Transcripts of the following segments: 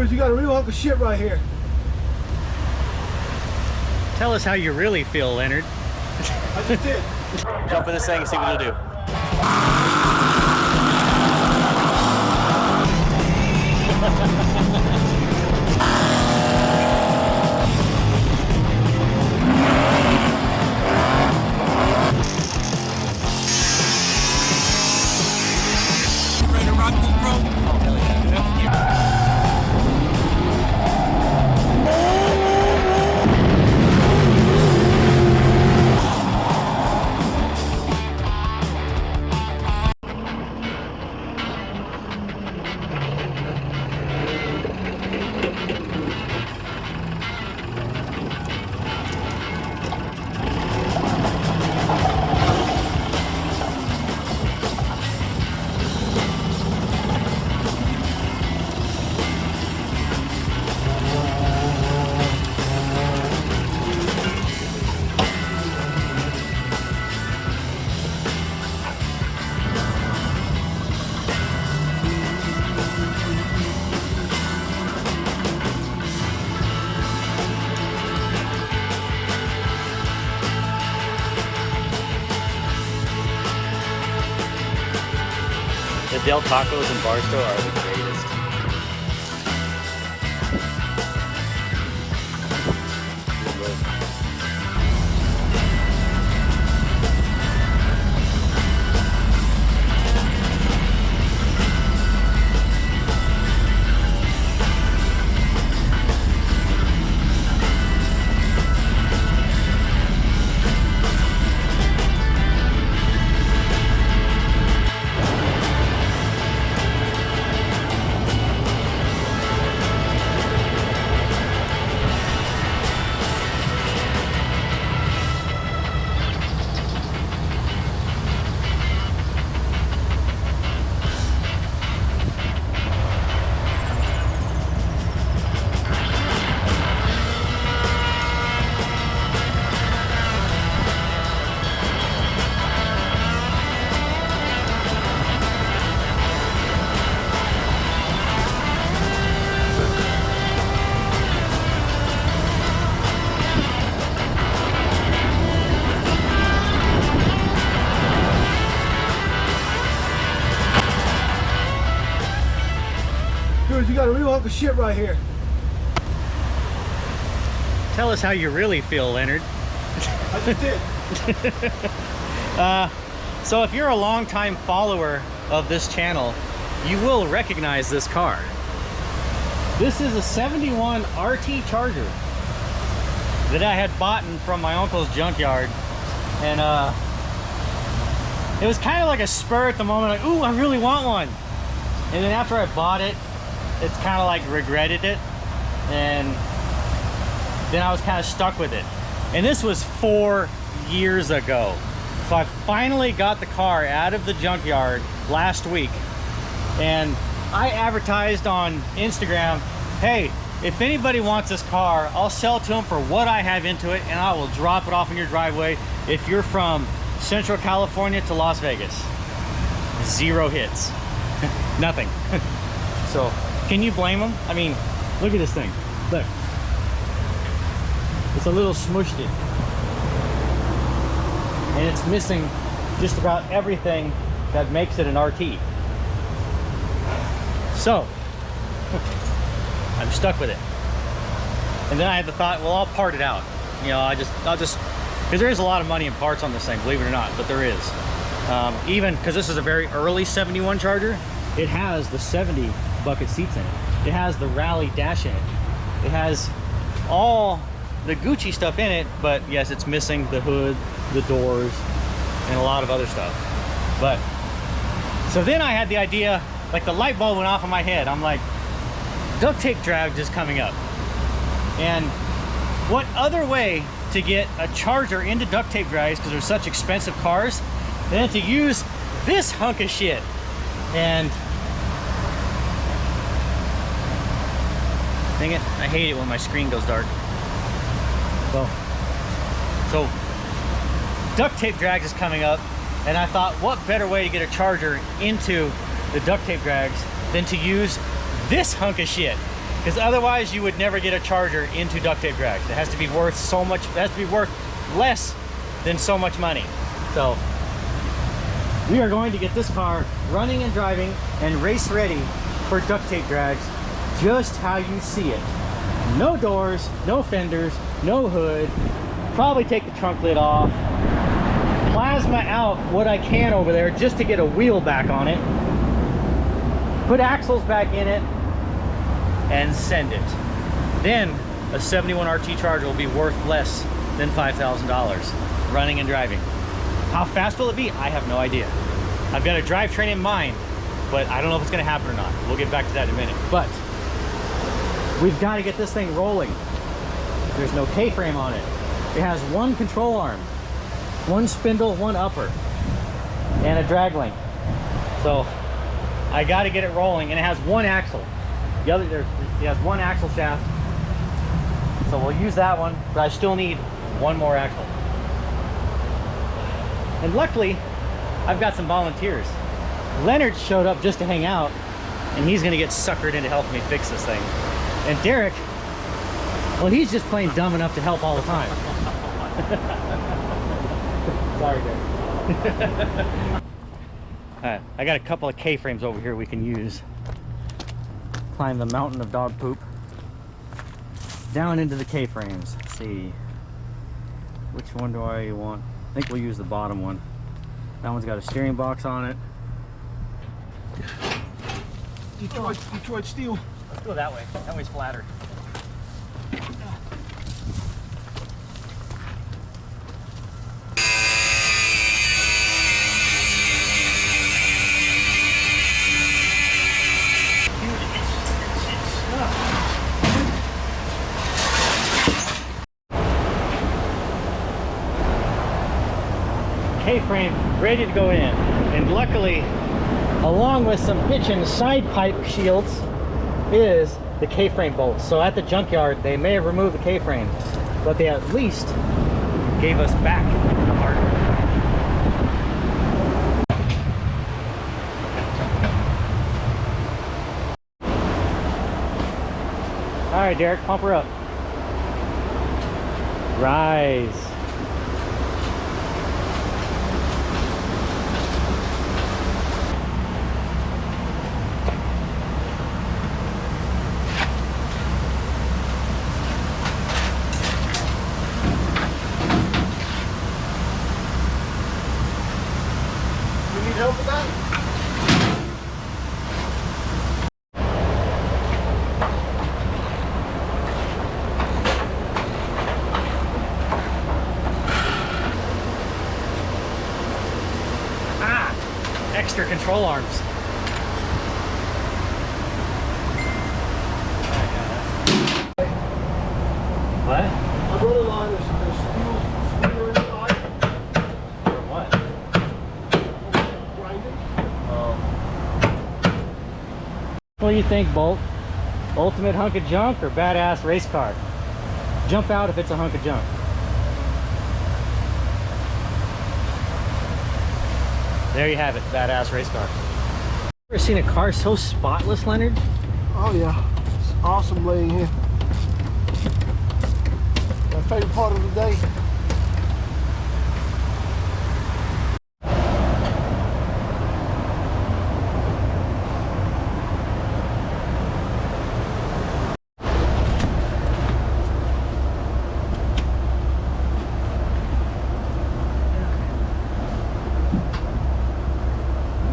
Dude, you got a real hunk of shit right here. Tell us how you really feel, Leonard. I just did. Jump in this thing and see what it'll do. Ready to rock this, bro? Oh, hell yeah. The Del Tacos in Barstow are the greatest. Good look. Dude, you got a real hunk of shit right here. Tell us how you really feel, Leonard. I just did. So if you're a longtime follower of this channel, you will recognize this car. This is a 71 RT Charger that I had bought from my uncle's junkyard, and it was kind of like a spur at the moment, like, ooh, I really want one. And then after I bought it, it's kind of like regretted it, and then I was kind of stuck with it. And this was 4 years ago. So I finally got the car out of the junkyard last week, and I advertised on Instagram, hey, if anybody wants this car, I'll sell it to them for what I have into it, and I will drop it off in your driveway if you're from Central California to Las Vegas. 0 hits. Nothing. So can you blame them? I mean, look at this thing. Look, it's a little smushed in, and it's missing just about everything that makes it an RT. So I'm stuck with it. And then I had the thought, well, I'll part it out. You know, I'll just, because there is a lot of money in parts on this thing, believe it or not, but there is. Even because this is a very early 71 Charger, it has the 70 bucket seats in it. It has the rally dash in it. It has all the Gucci stuff in it, but yes, it's missing the hood, the doors, and a lot of other stuff. But so then I had the idea, like the light bulb went off in my head. I'm like, duct tape drag is coming up, and what other way to get a Charger into duct tape drags, because they're such expensive cars, than to use this hunk of shit. And dang it, I hate it when my screen goes dark. So duct tape drags is coming up, and I thought, what better way to get a Charger into the duct tape drags than to use this hunk of shit. Because otherwise you would never get a Charger into duct tape drags. It has to be worth so much, it has to be worth less than so much money. So we are going to get this car running and driving and race ready for duct tape drags, just how you see it. No doors, no fenders, no hood. Probably take the trunk lid off. Plasma out what I can over there just to get a wheel back on it. Put axles back in it and send it. Then a 71 RT Charger will be worth less than $5,000 running and driving. How fast will it be? I have no idea. I've got a drivetrain in mind, but I don't know if it's going to happen or not. We'll get back to that in a minute. But we've got to get this thing rolling. There's no K-frame on it. It has one control arm, one spindle, one upper, and a drag link. So I got to get it rolling, and it has one axle. The other, it has one axle shaft. So we'll use that one, but I still need one more axle. And luckily, I've got some volunteers. Leonard showed up just to hang out, and he's gonna get suckered into helping me fix this thing. And Derek, well, he's just plain dumb enough to help all the time. Sorry, Derek. Alright, I got a couple of K-frames over here we can use. Climb the mountain of dog poop. Down into the K-frames. Let's see. Which one do I want? I think we'll use the bottom one. That one's got a steering box on it. Detroit steel. Let's go that way. That way's flatter. K-frame ready to go in, and luckily, along with some hitch and side pipe shields, is the K-frame bolts. So at the junkyard, they may have removed the K-frame, but they at least gave us back the hardware. All right, Derek, pump her up. Rise. Help with that? Extra control arms. What? My brother-in-law is steel spinner in the eye. For what? Grinding. What do you think, Bolt? Ultimate hunk of junk or badass race car? Jump out if it's a hunk of junk. There you have it, badass race car. Ever seen a car so spotless, Leonard? Oh yeah, it's awesome laying here. My favorite part of the day.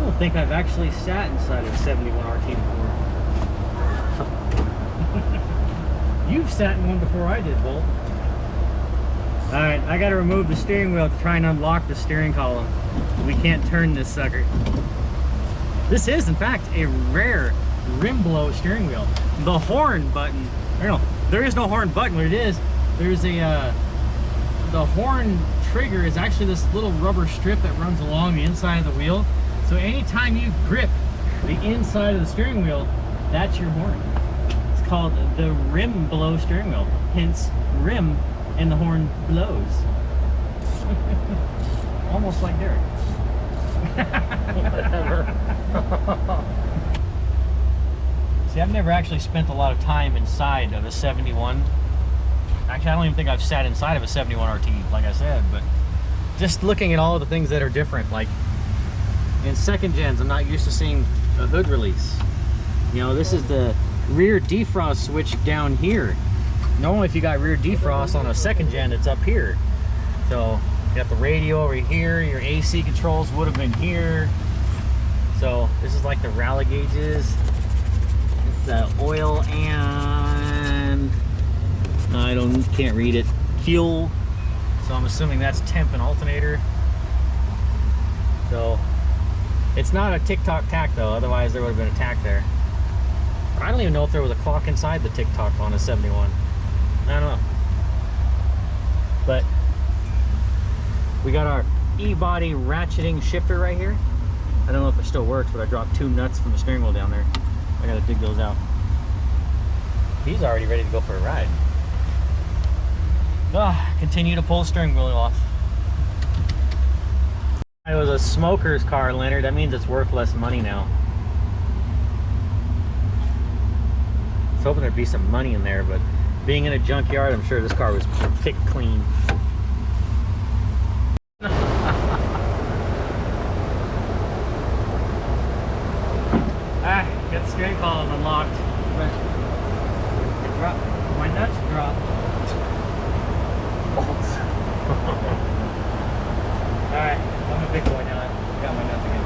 I think I've actually sat inside of a 71 RT before. You've sat in one before I did, Bolt. Alright, I gotta remove the steering wheel to try and unlock the steering column. We can't turn this sucker. This is, in fact, a rare rim blow steering wheel. The horn button, or no, there is no horn button. What it is, there's a, the horn trigger is actually this little rubber strip that runs along the inside of the wheel. So anytime you grip the inside of the steering wheel, that's your horn. It's called the rim blow steering wheel. Hence, rim and the horn blows. Almost like Derek. Whatever. See, I've never actually spent a lot of time inside of a 71. Actually, I don't even think I've sat inside of a 71 RT, like I said, but just looking at all of the things that are different, like in second gens, I'm not used to seeing a hood release. You know, this is the rear defrost switch down here. Normally, if you got rear defrost on a second gen, it's up here. So you got the radio over here, your AC controls would have been here. So this is like the rally gauges. It's the oil and can't read it. Fuel. So I'm assuming that's temp and alternator. So it's not a tick-tock tack though, otherwise there would have been a tack there. I don't even know if there was a clock inside the tick-tock on a 71. I don't know. But we got our E-body ratcheting shifter right here. I don't know if it still works, but I dropped 2 nuts from the steering wheel down there. I gotta dig those out. He's already ready to go for a ride. Continue to pull the steering wheel off. It was a smoker's car, Leonard. That means it's worth less money now. I was hoping there'd be some money in there, but being in a junkyard, I'm sure this car was picked clean. Got the steering column unlocked, but it dropped. My nuts dropped. Bolts. Alright, I'm a big boy now. I got my nuts again.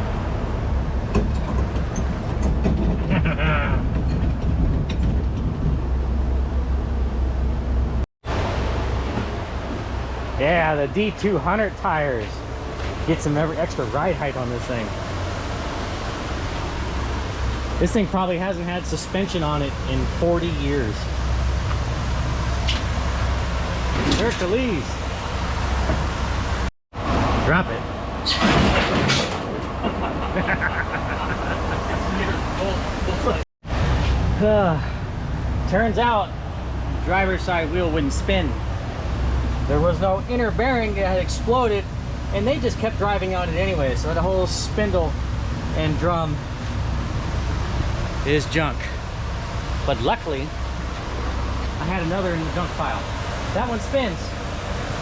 Yeah, the D200 tires. Get some extra ride height on this thing. This thing probably hasn't had suspension on it in 40 years. Hercules. Drop it. Turns out, driver's side wheel wouldn't spin. There was no inner bearing that had exploded, and they just kept driving on it anyway. So the whole spindle and drum is junk. But luckily, I had another in the junk pile. That one spins.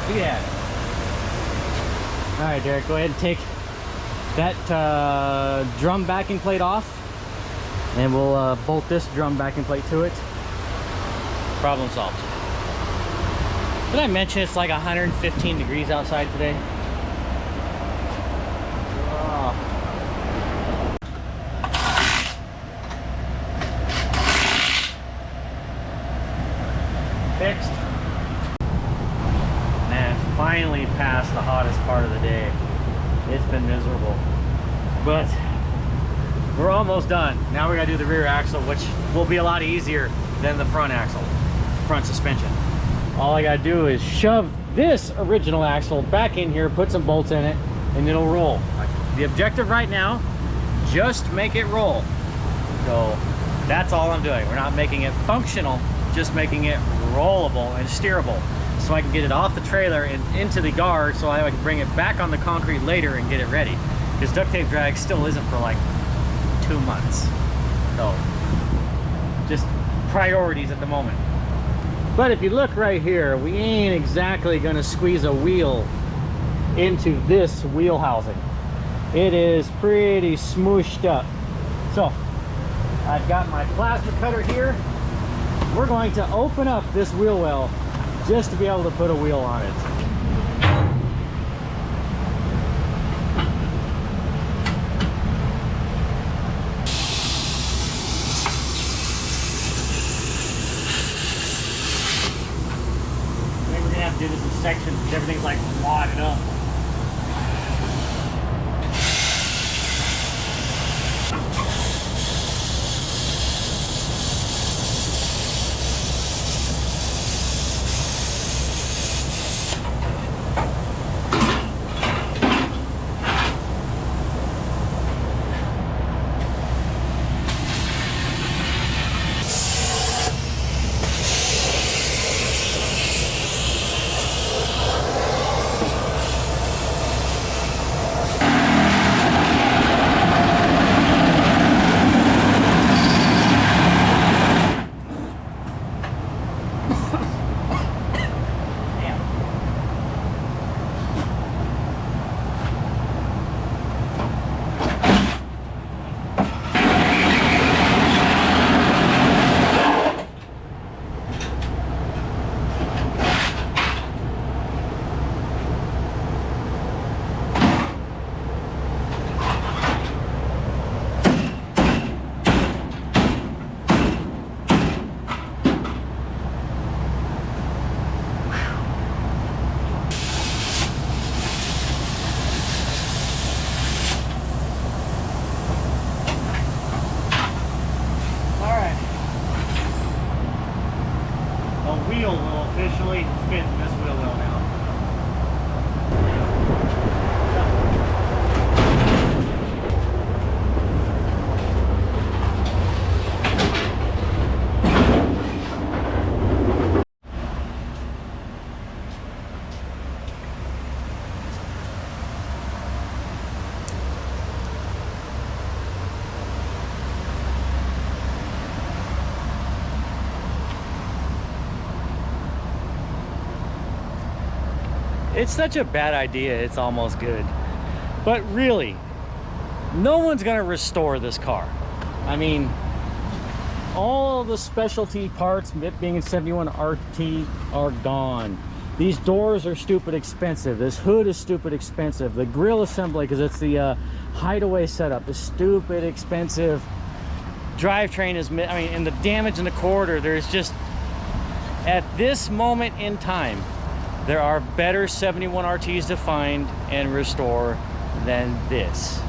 Look at that. All right, Derek, go ahead and take that drum backing plate off, and we'll bolt this drum backing plate to it. Problem solved. Did I mention it's like 115 degrees outside today? Fixed. Man, finally past the hottest part of the day. It's been miserable, but we're almost done. Now we gotta do the rear axle, which will be a lot easier than the front axle, front suspension. All I gotta do is shove this original axle back in here, put some bolts in it, and it'll roll. The objective right now, just make it roll. So that's all I'm doing. We're not making it functional, just making it rollable and steerable, so I can get it off the trailer and into the yard, so I can bring it back on the concrete later and get it ready. Because duct tape drag still isn't for like 2 months. So just priorities at the moment. But if you look right here, we ain't exactly gonna squeeze a wheel into this wheel housing. It is pretty smooshed up. So I've got my plasma cutter here. We're going to open up this wheel well just to be able to put a wheel on it. Maybe we're gonna have to do this in sections because everything's like wadded up. It's such a bad idea, it's almost good. But really, no one's gonna restore this car. I mean, all the specialty parts, it being a 71 RT, are gone. These doors are stupid expensive. This hood is stupid expensive. The grill assembly, because it's the hideaway setup, is stupid expensive. Drivetrain is, I mean, and the damage in the quarter, there's just, at this moment in time, there are better 71 RTs to find and restore than this.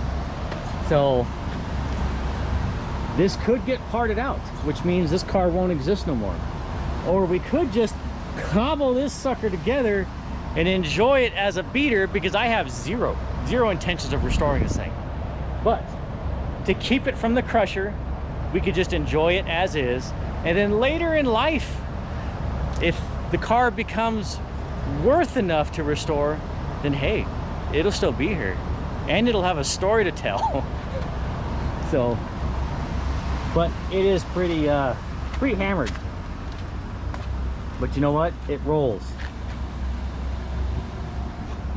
So this could get parted out, which means this car won't exist no more. Or we could just cobble this sucker together and enjoy it as a beater, because I have zero intentions of restoring this thing. But to keep it from the crusher, we could just enjoy it as is, and then later in life, if the car becomes worth enough to restore, then hey, it'll still be here and it'll have a story to tell. So, but it is pretty hammered. But you know what? It rolls.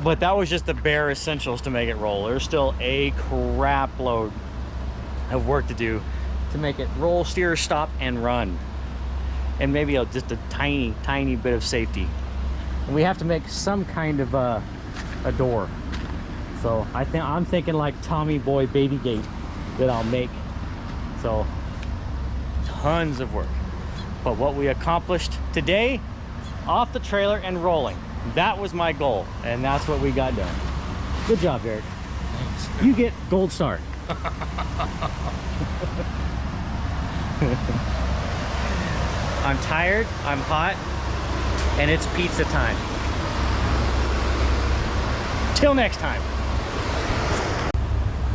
But that was just the bare essentials to make it roll. There's still a crap load of work to do to make it roll, steer, stop, and run. And maybe just a tiny bit of safety. And we have to make some kind of a door. So I'm thinking like Tommy Boy Baby Gate that I'll make. So tons of work. But what we accomplished today, off the trailer and rolling, that was my goal, and that's what we got done. Good job, Derek. Thanks. You get gold star. I'm tired, I'm hot, and it's pizza time. Till next time.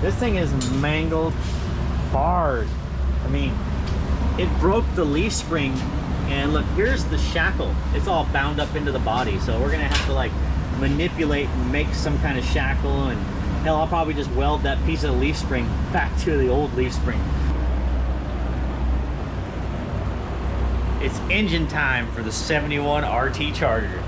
This thing is mangled hard. I mean, it broke the leaf spring, and look, here's the shackle. It's all bound up into the body, so we're gonna have to like manipulate and make some kind of shackle, and hell, I'll probably just weld that piece of the leaf spring back to the old leaf spring. It's engine time for the 71 RT Charger.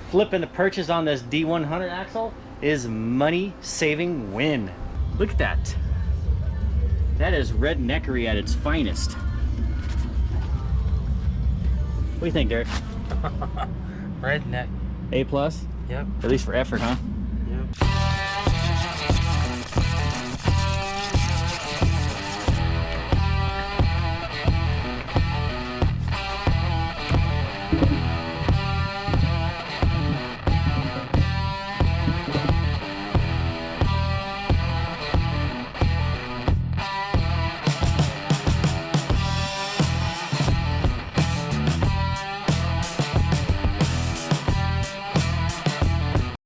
Flipping the purchase on this D100 axle is money saving win. Look at that. That is redneckery at its finest. What do you think, Derek? Redneck. A plus? Yep. At least for effort, huh?